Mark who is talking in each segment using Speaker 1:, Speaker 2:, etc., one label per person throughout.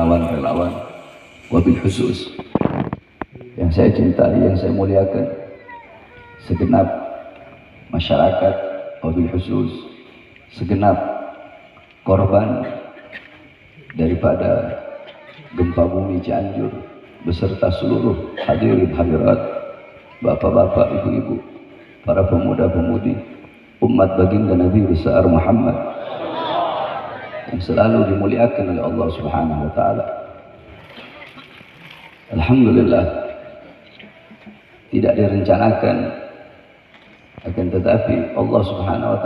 Speaker 1: relawan-relawan, wabil khusus yang saya cintai, yang saya muliakan, segenap masyarakat, wabil khusus segenap korban daripada gempa bumi Cianjur beserta seluruh hadirin hadirat, bapak-bapak, ibu-ibu, para pemuda-pemudi umat baginda Nabi besar Muhammad yang selalu dimuliakan oleh Allah Subhanahu wa taala. Alhamdulillah, tidak direncanakan, akan tetapi Allah Subhanahu wa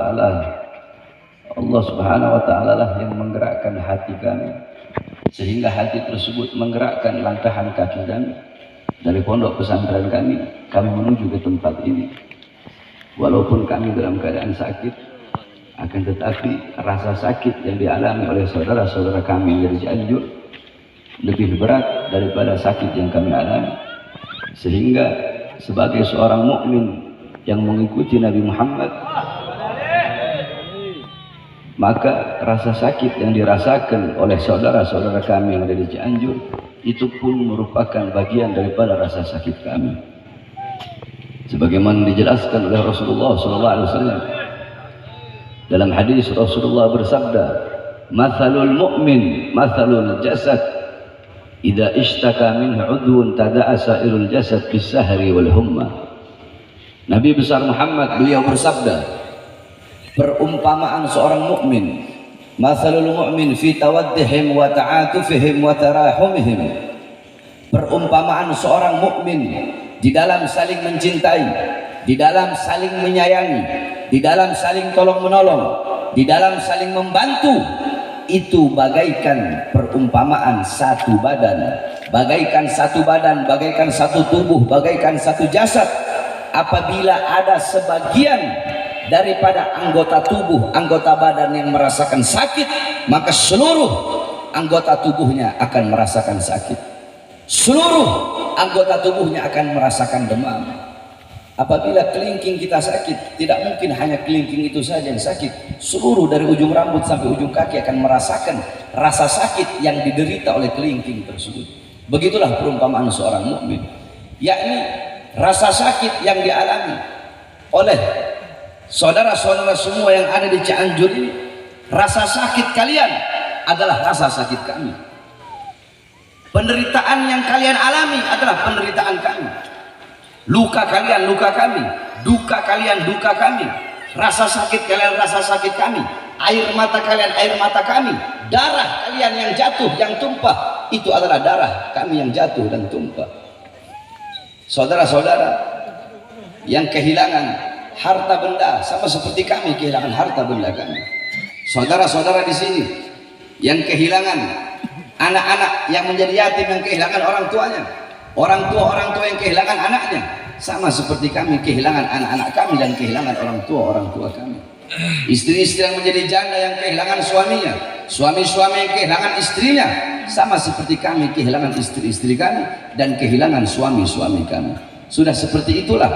Speaker 1: taala lah yang menggerakkan hati kami, sehingga hati tersebut menggerakkan langkahan kaki kami dari pondok pesantren kami menuju ke tempat ini. Walaupun kami dalam keadaan sakit, akan tetapi rasa sakit yang dialami oleh saudara-saudara kami dari Cianjur lebih berat daripada sakit yang kami alami, sehingga sebagai seorang mukmin yang mengikuti Nabi Muhammad, maka rasa sakit yang dirasakan oleh saudara-saudara kami yang ada di Cianjur itu pun merupakan bagian daripada rasa sakit kami. Sebagaimana dijelaskan oleh Rasulullah SAW dalam hadis, Rasulullah bersabda, "Mathalul mu'min mathalul jasad, idza ishtaka minhu 'udwun tada'a sa'irul jasad bis-sahri wal humma." Nabi besar Muhammad beliau bersabda, perumpamaan seorang mukmin, mathalul mu'min fi tawaddihim wa ta'atufihim wa tarahumihim, perumpamaan seorang mukmin di dalam saling mencintai, di dalam saling menyayangi, di dalam saling tolong menolong, di dalam saling membantu, itu bagaikan perumpamaan satu badan, bagaikan satu badan, bagaikan satu tubuh, bagaikan satu jasad. Apabila ada sebagian daripada anggota tubuh, anggota badan yang merasakan sakit, maka seluruh anggota tubuhnya akan merasakan sakit. Seluruh anggota tubuhnya akan merasakan demam. Apabila kelingking kita sakit, tidak mungkin hanya kelingking itu saja yang sakit. Seluruh dari ujung rambut sampai ujung kaki akan merasakan rasa sakit yang diderita oleh kelingking tersebut. Begitulah perumpamaan seorang mukmin, yakni rasa sakit yang dialami oleh saudara-saudara semua yang ada di Cianjur ini. Rasa sakit kalian adalah rasa sakit kami. Penderitaan yang kalian alami adalah penderitaan kami. Luka kalian luka kami, duka kalian duka kami, rasa sakit kalian rasa sakit kami, air mata kalian air mata kami, darah kalian yang jatuh yang tumpah itu adalah darah kami yang jatuh dan tumpah. Saudara-saudara yang kehilangan harta benda sama seperti kami kehilangan harta benda kami. Saudara-saudara di sini yang kehilangan anak-anak yang menjadi yatim, yang kehilangan orang tuanya, orang tua yang kehilangan anaknya, sama seperti kami kehilangan anak-anak kami dan kehilangan orang tua kami. Istri-istri yang menjadi janda yang kehilangan suaminya, suami-suami yang kehilangan istrinya, sama seperti kami kehilangan istri-istri kami dan kehilangan suami-suami kami. Sudah seperti itulah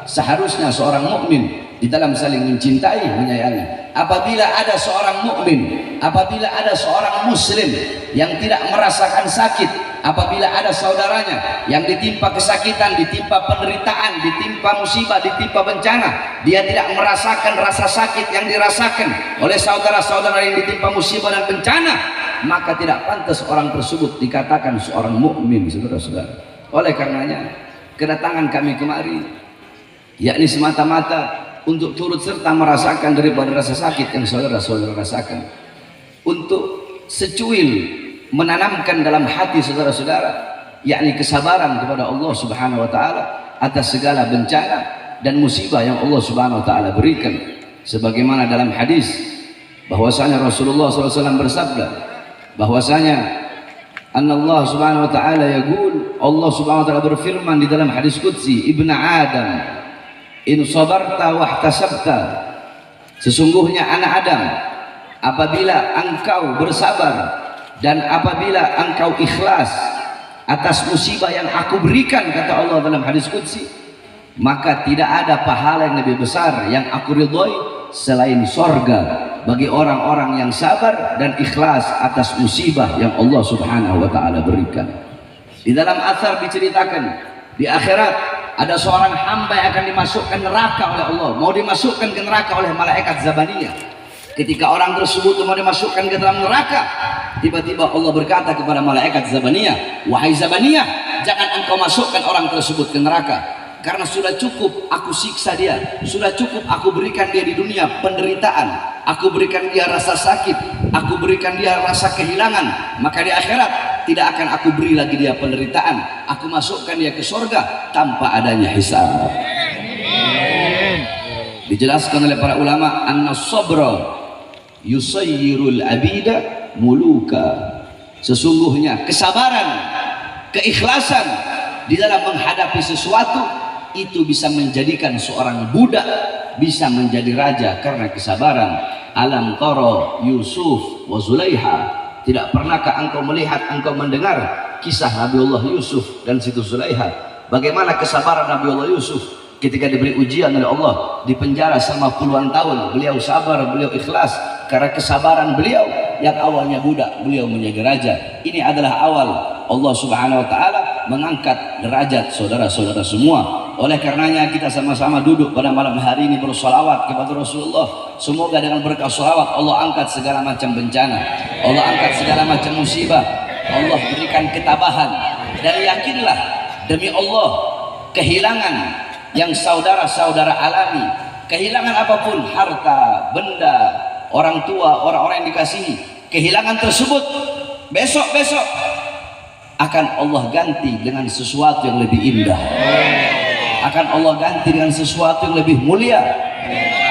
Speaker 1: seharusnya seorang mukmin di dalam saling mencintai, menyayangi. Apabila ada seorang mukmin, apabila ada seorang muslim yang tidak merasakan sakit, apabila ada saudaranya yang ditimpa kesakitan, ditimpa penderitaan, ditimpa musibah, ditimpa bencana, dia tidak merasakan rasa sakit yang dirasakan oleh saudara-saudara yang ditimpa musibah dan bencana, maka tidak pantas orang tersebut dikatakan seorang mukmin, saudara-saudara. Oleh karenanya kedatangan kami kemari yakni semata-mata untuk turut serta merasakan daripada rasa sakit yang saudara-saudara rasakan, untuk secuil menanamkan dalam hati saudara-saudara yakni kesabaran kepada Allah Subhanahu wa taala atas segala bencana dan musibah yang Allah Subhanahu wa taala berikan. Sebagaimana dalam hadis bahwasanya Rasulullah SAW bersabda bahwasanya Allah Subhanahu wa taala yaqul, Allah Subhanahu wa taala berfirman di dalam hadis qudsi, Ibnu Adam, in sabarta wahtasabta, sesungguhnya anak Adam, apabila engkau bersabar dan apabila engkau ikhlas atas musibah yang aku berikan, kata Allah dalam hadis qudsi, maka tidak ada pahala yang lebih besar yang aku ridhoi selain sorga bagi orang-orang yang sabar dan ikhlas atas musibah yang Allah Subhanahu wa ta'ala berikan. Di dalam athar diceritakan di akhirat ada seorang hamba yang akan dimasukkan neraka oleh Allah, mau dimasukkan ke neraka oleh malaikat Zabaniyah. Ketika orang tersebut mau dimasukkan ke dalam neraka, tiba-tiba Allah berkata kepada malaikat Zabaniyah, wahai Zabaniyah, jangan engkau masukkan orang tersebut ke neraka, karena sudah cukup aku siksa dia, sudah cukup aku berikan dia di dunia penderitaan, aku berikan dia rasa sakit, aku berikan dia rasa kehilangan, maka di akhirat tidak akan aku beri lagi dia penderitaan, aku masukkan dia ke surga tanpa adanya hisab. Dijelaskan oleh para ulama, anna sabra yusayyirul abida muluka, sesungguhnya kesabaran, keikhlasan di dalam menghadapi sesuatu itu bisa menjadikan seorang budak bisa menjadi raja karena kesabaran. Alam tara Yusuf wa Zulaiha, tidak pernahkah engkau melihat, engkau mendengar kisah Nabiullah Yusuf dan Siti Zulaiha, bagaimana kesabaran Nabiullah Yusuf ketika diberi ujian oleh Allah, di penjara selama puluhan tahun, beliau sabar, beliau ikhlas karena kesabaran beliau. Yang awalnya budak, beliau menjadi raja. Ini adalah awal Allah Subhanahu wa ta'ala mengangkat derajat saudara-saudara semua. Oleh karenanya kita sama-sama duduk pada malam hari ini bersolawat kepada Rasulullah. Semoga dengan berkah solawat Allah angkat segala macam bencana, Allah angkat segala macam musibah, Allah berikan ketabahan. Dan yakinlah demi Allah, kehilangan yang saudara-saudara alami, kehilangan apapun, harta, benda, orang tua, orang-orang yang dikasihi, kehilangan tersebut besok-besok akan Allah ganti dengan sesuatu yang lebih indah, akan Allah ganti dengan sesuatu yang lebih mulia,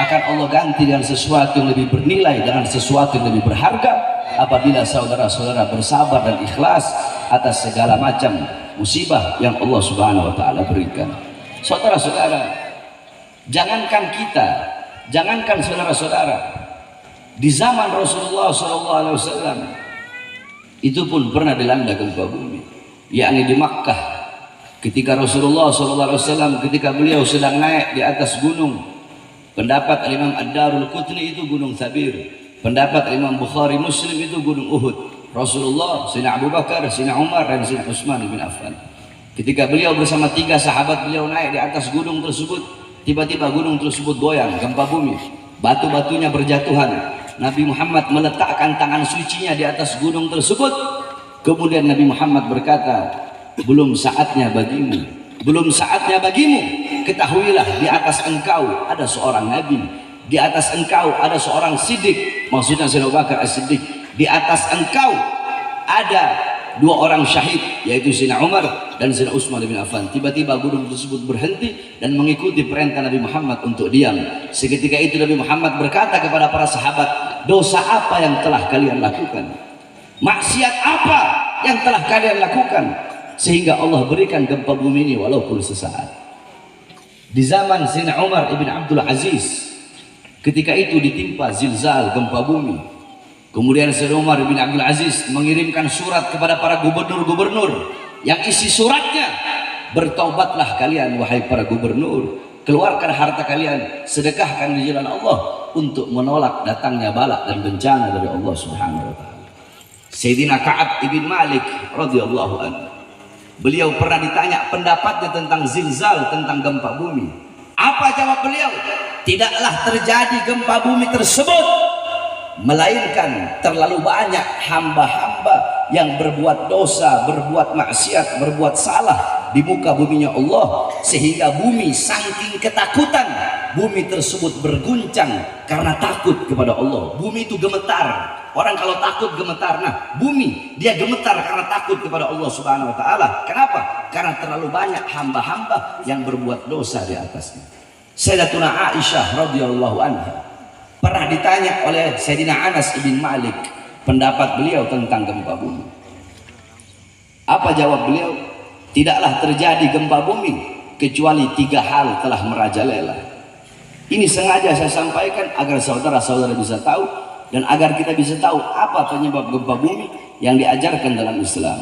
Speaker 1: akan Allah ganti dengan sesuatu yang lebih bernilai, dengan sesuatu yang lebih berharga apabila saudara-saudara bersabar dan ikhlas atas segala macam musibah yang Allah Subhanahu wa ta'ala berikan. Saudara-saudara, jangankan kita, jangankan saudara-saudara, di zaman Rasulullah SAW itu pun pernah dilanda gempa bumi, yakni di Makkah. Ketika Rasulullah SAW, ketika beliau sedang naik di atas gunung, pendapat Imam Ad-Darul Qutni itu gunung Thabir, pendapat Imam Bukhari Muslim itu gunung Uhud. Rasulullah, Sayyidina Abu Bakar, Sayyidina Umar, dan Sayyidina Utsman bin Affan, ketika beliau bersama 3 sahabat beliau naik di atas gunung tersebut, tiba-tiba gunung tersebut goyang, gempa bumi, batu-batunya berjatuhan. Nabi Muhammad meletakkan tangan sucinya di atas gunung tersebut. Kemudian Nabi Muhammad berkata, belum saatnya bagimu, belum saatnya bagimu. Ketahuilah di atas engkau ada seorang Nabi, di atas engkau ada seorang Siddiq, maksudnya Sayyidina Abu Bakar As-Siddiq. Di atas engkau ada 2 orang syahid, yaitu Sayyidina Umar dan Sayyidina Utsman bin Affan. Tiba-tiba gunung tersebut berhenti dan mengikuti perintah Nabi Muhammad untuk diam. Seketika itu Nabi Muhammad berkata kepada para sahabat, dosa apa yang telah kalian lakukan? Maksiat apa yang telah kalian lakukan sehingga Allah berikan gempa bumi ini walaupun sesaat? Di zaman Sayyidina Umar ibn Abdul Aziz, ketika itu ditimpa zilzal, gempa bumi. Kemudian Sayyidina Umar bin Abdul Aziz mengirimkan surat kepada para gubernur-gubernur yang isi suratnya, bertaubatlah kalian wahai para gubernur, keluarkan harta kalian, sedekahkan di jalan Allah untuk menolak datangnya bala dan bencana dari Allah Subhanahu wa ta'ala. Sayyidina Ka'ab ibn Malik radhiyallahu anhu, beliau pernah ditanya pendapatnya tentang zilzal, tentang gempa bumi. Apa jawab beliau? Tidaklah terjadi gempa bumi tersebut melainkan terlalu banyak hamba-hamba yang berbuat dosa, berbuat maksiat, berbuat salah di muka buminya Allah, sehingga bumi saking ketakutan, bumi tersebut berguncang karena takut kepada Allah. Bumi itu gemetar. Orang kalau takut gemetar. Nah, bumi dia gemetar karena takut kepada Allah Subhanahu wa ta'ala. Kenapa? Karena terlalu banyak hamba-hamba yang berbuat dosa di atasnya. Sayyidatuna Aisyah radhiyallahu anha pernah ditanya oleh Sayyidina Anas ibn Malik pendapat beliau tentang gempa bumi. Apa jawab beliau? Tidaklah terjadi gempa bumi kecuali 3 hal telah merajalela. Ini sengaja saya sampaikan agar saudara-saudara bisa tahu dan agar kita bisa tahu apa penyebab gempa bumi yang diajarkan dalam Islam.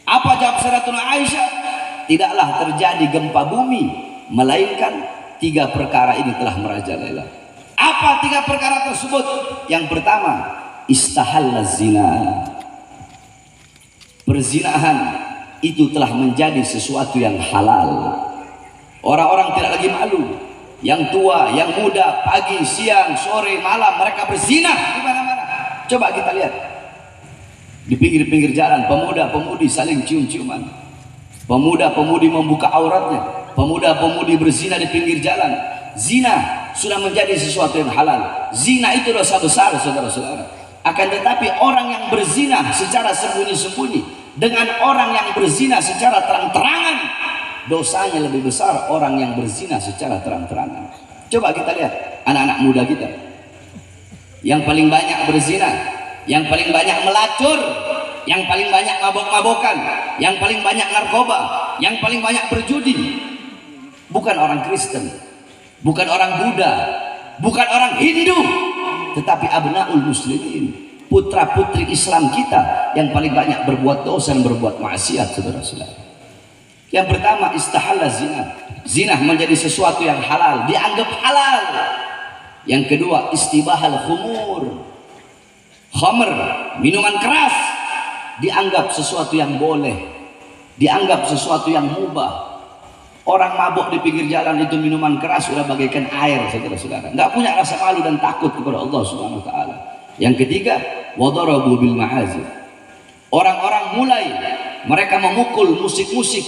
Speaker 1: Apa jawab Sayyidatuna Aisyah? Tidaklah terjadi gempa bumi melainkan 3 perkara ini telah merajalela. Apa 3 perkara tersebut? Yang pertama, istahalla zina. Perzinahan itu telah menjadi sesuatu yang halal. Orang-orang tidak lagi malu. Yang tua, yang muda, pagi, siang, sore, malam mereka berzina di mana-mana. Coba kita lihat. Di pinggir-pinggir jalan, pemuda-pemudi saling cium-ciuman. Pemuda-pemudi membuka auratnya. Pemuda-pemudi berzina di pinggir jalan. Zina sudah menjadi sesuatu yang halal. Zina itu dosa besar, saudara-saudara. Akan tetapi orang yang berzina secara sembunyi-sembunyi dengan orang yang berzina secara terang-terangan, dosanya lebih besar orang yang berzina secara terang-terangan. Coba kita lihat anak-anak muda kita yang paling banyak berzina, yang paling banyak melacur, yang paling banyak mabok-mabokan, yang paling banyak narkoba, yang paling banyak berjudi. Bukan orang Kristen, bukan orang Buddha, bukan orang Hindu, tetapi abnaul muslimin, putra-putri Islam kita yang paling banyak berbuat dosa dan berbuat maksiat, saudara-saudara. Yang pertama, istahalla zina. Zina menjadi sesuatu yang halal, dianggap halal. Yang kedua, istibahal khumur. Khamr, minuman keras, dianggap sesuatu yang boleh, dianggap sesuatu yang mubah. Orang mabuk di pinggir jalan itu minuman keras sudah bagaikan air, saudara-saudara. Nggak punya rasa malu dan takut kepada Allah Subhanahu wa taala. Yang ketiga, wadarabu bil ma'azif. Orang-orang mulai mereka memukul musik-musik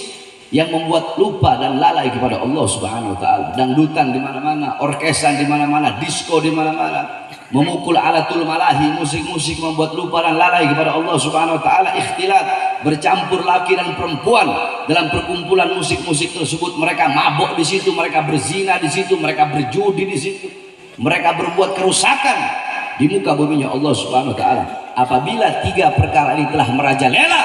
Speaker 1: yang membuat lupa dan lalai kepada Allah Subhanahu wa taala. Dangdutan di mana-mana, orkesan di mana-mana, disco di mana-mana. Memukul alatul malahi, musik-musik membuat lupa dan lalai kepada Allah Subhanahu wa taala. Ikhtilat, bercampur laki dan perempuan dalam perkumpulan musik-musik tersebut. Mereka mabuk di situ, mereka berzina di situ, mereka berjudi di situ. Mereka berbuat kerusakan di muka buminya Allah Subhanahu wa taala. Apabila 3 perkara ini telah merajalela,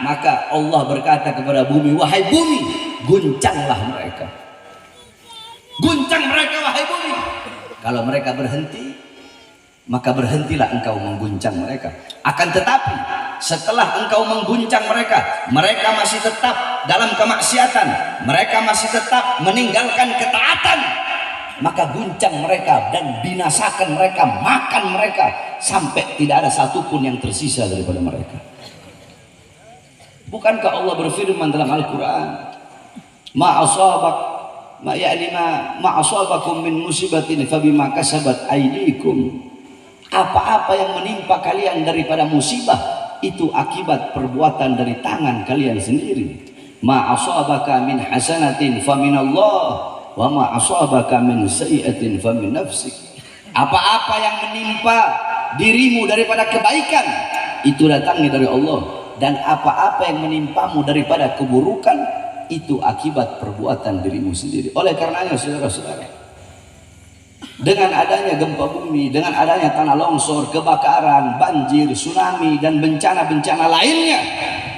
Speaker 1: maka Allah berkata kepada bumi, wahai bumi, guncanglah mereka. Guncang mereka, wahai bumi. Kalau mereka berhenti, maka berhentilah engkau mengguncang mereka. Akan tetapi setelah engkau mengguncang mereka, mereka masih tetap dalam kemaksiatan, mereka masih tetap meninggalkan ketaatan, maka guncang mereka dan binasakan mereka, makan mereka sampai tidak ada satupun yang tersisa daripada mereka. Bukankah Allah berfirman dalam Al-Quran, ma asabakum min musibatin fabima kasabat aydikum. Apa-apa yang menimpa kalian daripada musibah itu akibat perbuatan dari tangan kalian sendiri. Ma asabaka min hasanatin faminallah wa ma asabaka min sayyi'atin famin nafsik. Apa-apa yang menimpa dirimu daripada kebaikan itu datangnya dari Allah, dan apa-apa yang menimpamu daripada keburukan itu akibat perbuatan dirimu sendiri. Oleh karenanya, saudara-saudara, dengan adanya gempa bumi, dengan adanya tanah longsor, kebakaran, banjir, tsunami, dan bencana-bencana lainnya,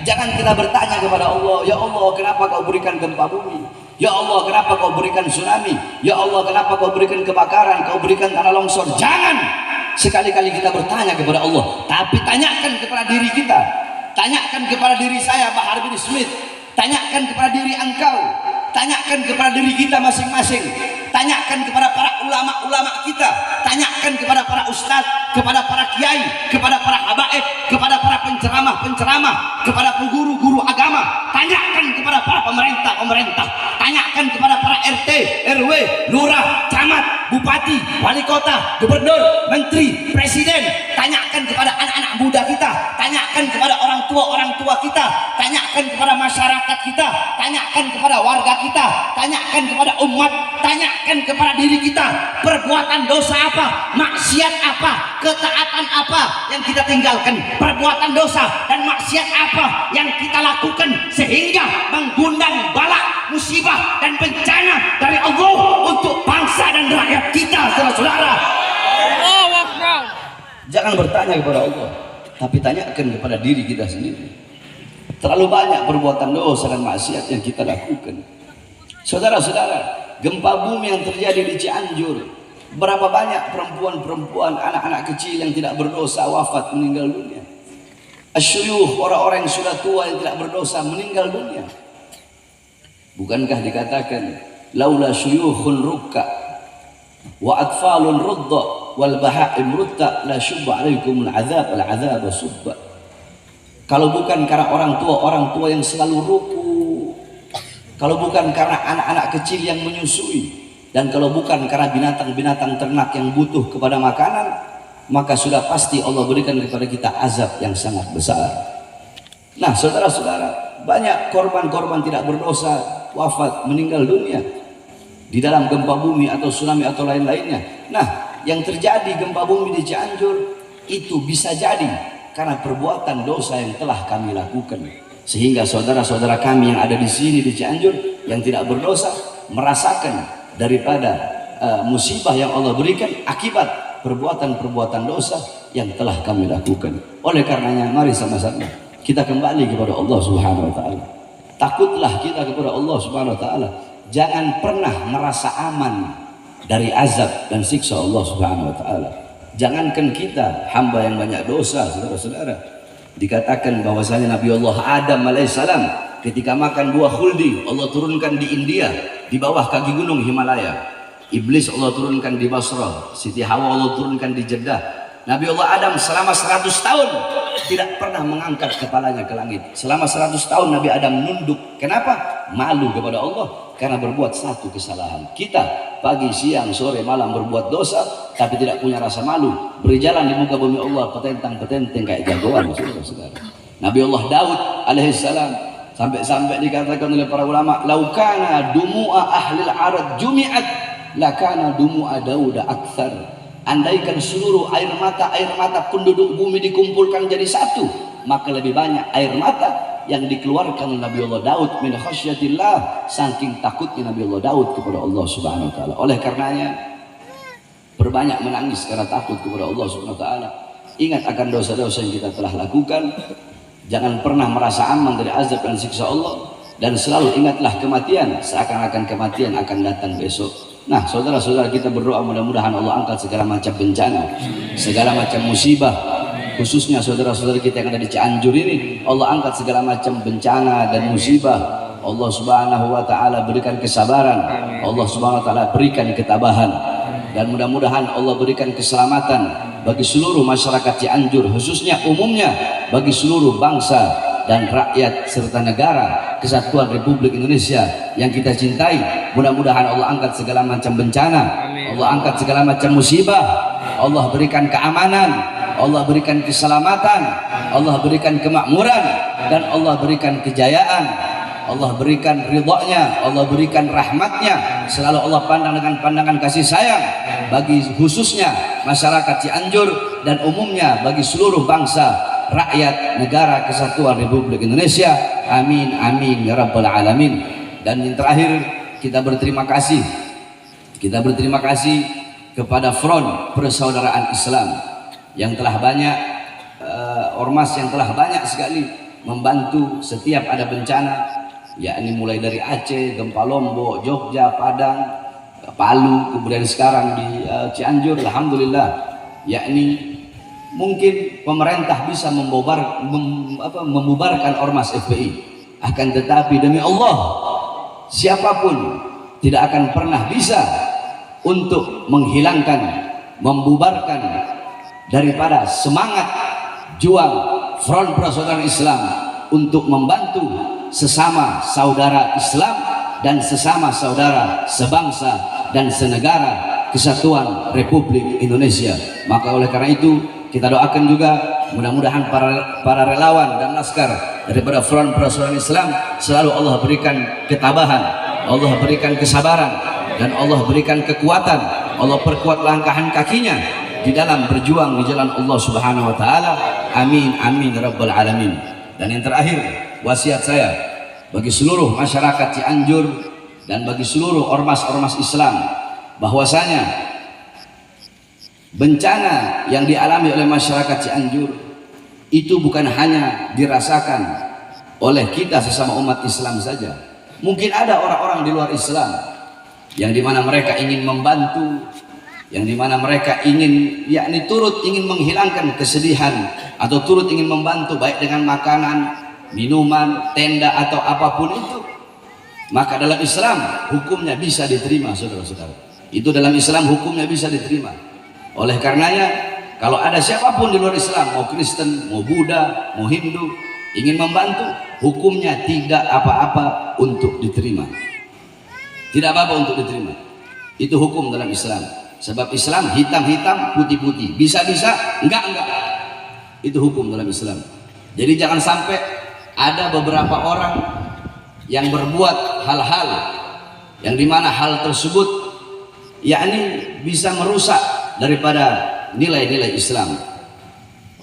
Speaker 1: jangan kita bertanya kepada Allah, ya Allah kenapa kau berikan gempa bumi, ya Allah kenapa kau berikan tsunami, ya Allah kenapa kau berikan kebakaran, kau berikan tanah longsor. Jangan sekali-kali kita bertanya kepada Allah, tapi tanyakan kepada diri kita, tanyakan kepada diri saya, Bahar bin Smith, tanyakan kepada diri engkau, tanyakan kepada diri kita masing-masing, tanyakan kepada para ulama-ulama kita, tanyakan kepada para ustadz, kepada para kiai, kepada para habaib, kepada para penceramah-penceramah, kepada guru-guru agama, tanyakan kepada para pemerintah-pemerintah, tanyakan kepada para RT, RW, lurah, camat, bupati, wali kota, gubernur, menteri, presiden, tanyakan kepada anak-anak muda kita, tanyakan kepada orang tua kita, tanyakan kepada masyarakat kita, tanyakan kepada warga kita, tanyakan kepada umat, tanyakan kepada diri kita, perbuatan dosa apa, maksiat apa, ketaatan apa yang kita tinggalkan, perbuatan dosa dan maksiat apa yang kita lakukan sehingga mengundang bala, musibah dan bencana dari Allah untuk bangsa dan rakyat kita, saudara-saudara. Jangan bertanya kepada Allah, tapi tanyakan kepada diri kita sendiri. Terlalu banyak perbuatan dosa dan maksiat yang kita lakukan, saudara-saudara. Gempa bumi yang terjadi di Cianjur, berapa banyak perempuan-perempuan, anak-anak kecil yang tidak berdosa wafat, meninggal dunia. Asyuyuh, orang-orang yang sudah tua yang tidak berdosa meninggal dunia. Bukankah dikatakan laula syuyuhun rukka wa atfalun rudda wal bahaim rutta la syubba alaikumul azab al azab subba. Kalau bukan karena orang tua yang selalu ruku, kalau bukan karena anak-anak kecil yang menyusui, dan kalau bukan karena binatang-binatang ternak yang butuh kepada makanan, maka sudah pasti Allah berikan kepada kita azab yang sangat besar. Nah, saudara-saudara, banyak korban-korban tidak berdosa wafat, meninggal dunia di dalam gempa bumi atau tsunami atau lain-lainnya. Nah, yang terjadi gempa bumi di Cianjur itu bisa jadi karena perbuatan dosa yang telah kami lakukan, sehingga saudara-saudara kami yang ada di sini di Cianjur yang tidak berdosa merasakan daripada musibah yang Allah berikan akibat perbuatan-perbuatan dosa yang telah kami lakukan. Oleh karenanya, mari sama-sama kita kembali kepada Allah Subhanahu wa taala. Takutlah kita kepada Allah Subhanahu wa taala. Jangan pernah merasa aman dari azab dan siksa Allah Subhanahu wa taala. Jangankan kita hamba yang banyak dosa, saudara-saudara, dikatakan bahwasanya Nabi Allah Adam alaihissalam ketika makan buah khuldi Allah turunkan di India di bawah kaki gunung Himalaya. Iblis Allah turunkan di Basrah, Siti Hawa Allah turunkan di Jeddah. Nabi Allah Adam selama 100 tahun tidak pernah mengangkat kepalanya ke langit. Selama 100 tahun Nabi Adam nunduk. Kenapa? Malu kepada Allah karena berbuat satu kesalahan. Kita pagi, siang, sore, malam berbuat dosa tapi tidak punya rasa malu, berjalan di muka bumi Allah petentang-petenteng kayak jagoan, saudara-saudara. Nabi Allah Daud alaihissalam sampai-sampai dikatakan oleh para ulama, laukana dumu'a ahlil arad jumi'at lakana dumu'a Dauda akthar. Andaikan seluruh air mata penduduk bumi dikumpulkan jadi satu, maka lebih banyak air mata yang dikeluarkan oleh Nabi Allah Daud min khasyatillah, saking takutnya Nabi Allah Daud kepada Allah Subhanahu wa taala. Oleh karenanya, berbanyak menangis karena takut kepada Allah Subhanahu wa taala. Ingat akan dosa-dosa yang kita telah lakukan. Jangan pernah merasa aman dari azab dan siksa Allah, dan selalu ingatlah kematian, seakan-akan kematian akan datang besok. Nah, saudara-saudara, kita berdoa mudah-mudahan Allah angkat segala macam bencana, segala macam musibah, khususnya saudara-saudara kita yang ada di Cianjur ini. Allah angkat segala macam bencana dan musibah. Allah Subhanahu wa taala berikan kesabaran, Allah Subhanahu wa taala berikan ketabahan, dan mudah-mudahan Allah berikan keselamatan bagi seluruh masyarakat Cianjur, khususnya umumnya bagi seluruh bangsa dan rakyat serta negara kesatuan Republik Indonesia yang kita cintai. Mudah-mudahan Allah angkat segala macam bencana, Allah angkat segala macam musibah, Allah berikan keamanan, Allah berikan keselamatan, Allah berikan kemakmuran, dan Allah berikan kejayaan, Allah berikan ridha-Nya, Allah berikan rahmat-Nya. Selalu Allah pandang dengan pandangan kasih sayang bagi khususnya masyarakat Cianjur dan umumnya bagi seluruh bangsa rakyat negara kesatuan Republik Indonesia. Amin amin ya rabbal alamin. Dan yang terakhir, kita berterima kasih kepada Front Persaudaraan Islam yang telah banyak ormas yang telah banyak sekali membantu setiap ada bencana, yakni mulai dari Aceh, gempa Lombok, Jogja, Padang, Palu, kemudian sekarang di Cianjur. Alhamdulillah, yakni mungkin pemerintah bisa membubarkan ormas FPI, akan tetapi demi Allah, siapapun tidak akan pernah bisa untuk menghilangkan, membubarkan daripada semangat juang Front Persaudaraan Islam untuk membantu sesama saudara Islam dan sesama saudara sebangsa dan senegara kesatuan Republik Indonesia. Maka oleh karena itu, kita doakan juga mudah-mudahan para relawan dan laskar daripada Front Persaudaraan Islam selalu Allah berikan ketabahan, Allah berikan kesabaran, dan Allah berikan kekuatan. Allah perkuat langkahan kakinya di dalam berjuang di jalan Allah Subhanahu wa taala. Amin amin rabbal alamin. Dan yang terakhir, wasiat saya bagi seluruh masyarakat Cianjur dan bagi seluruh ormas-ormas Islam, bahwasanya bencana yang dialami oleh masyarakat Cianjur itu bukan hanya dirasakan oleh kita sesama umat Islam saja. Mungkin ada orang-orang di luar Islam yang dimana mereka ingin membantu, yang dimana mereka ingin ingin menghilangkan kesedihan atau turut ingin membantu baik dengan makanan, minuman, tenda atau apapun itu. Maka dalam Islam hukumnya bisa diterima, saudara-saudara. Itu dalam Islam hukumnya bisa diterima. Oleh karenanya, kalau ada siapapun di luar Islam, mau Kristen, mau Buddha, mau Hindu, ingin membantu, hukumnya tidak apa-apa untuk diterima. Tidak apa-apa untuk diterima. Itu hukum dalam Islam. Sebab Islam hitam-hitam, putih-putih. Bisa-bisa, enggak. Itu hukum dalam Islam. Jadi jangan sampai ada beberapa orang yang berbuat hal-hal yang dimana hal tersebut yakni bisa merusak daripada nilai-nilai Islam.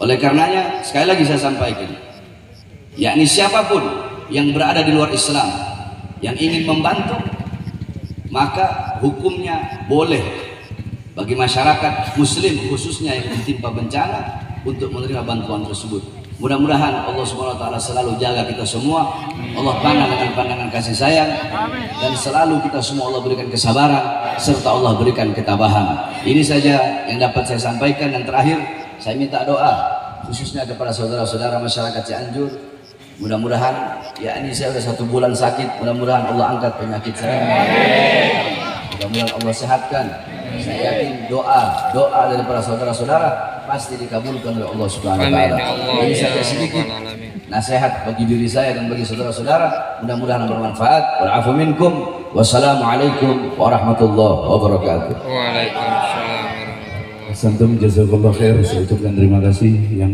Speaker 1: Oleh karenanya sekali lagi saya sampaikan, yakni siapapun yang berada di luar Islam yang ingin membantu, maka hukumnya boleh bagi masyarakat muslim khususnya yang ditimpa bencana untuk menerima bantuan tersebut. Mudah-mudahan Allah SWT selalu jaga kita semua, Allah pandang dengan pandangan kasih sayang, dan selalu kita semua Allah berikan kesabaran serta Allah berikan ketabahan. Ini saja yang dapat saya sampaikan. Dan terakhir saya minta doa khususnya kepada saudara-saudara masyarakat Cianjur. Mudah-mudahan, ya ini saya sudah 1 bulan sakit, mudah-mudahan Allah angkat penyakit saya, mudah-mudahan Allah sehatkan. Saya yakin doa dari para saudara-saudara pasti dikabulkan oleh Allah Subhanahu wa taala. Ini saja sedikit nasihat bagi diri saya dan bagi saudara-saudara, mudah-mudahan bermanfaat. Wa'afu minkum. Wassalamualaikum warahmatullahi wabarakatuh.
Speaker 2: Waalaikumsalam warahmatullahi wabarakatuh.
Speaker 3: Santum jazakallah khair. Saya ucapkan terima kasih yang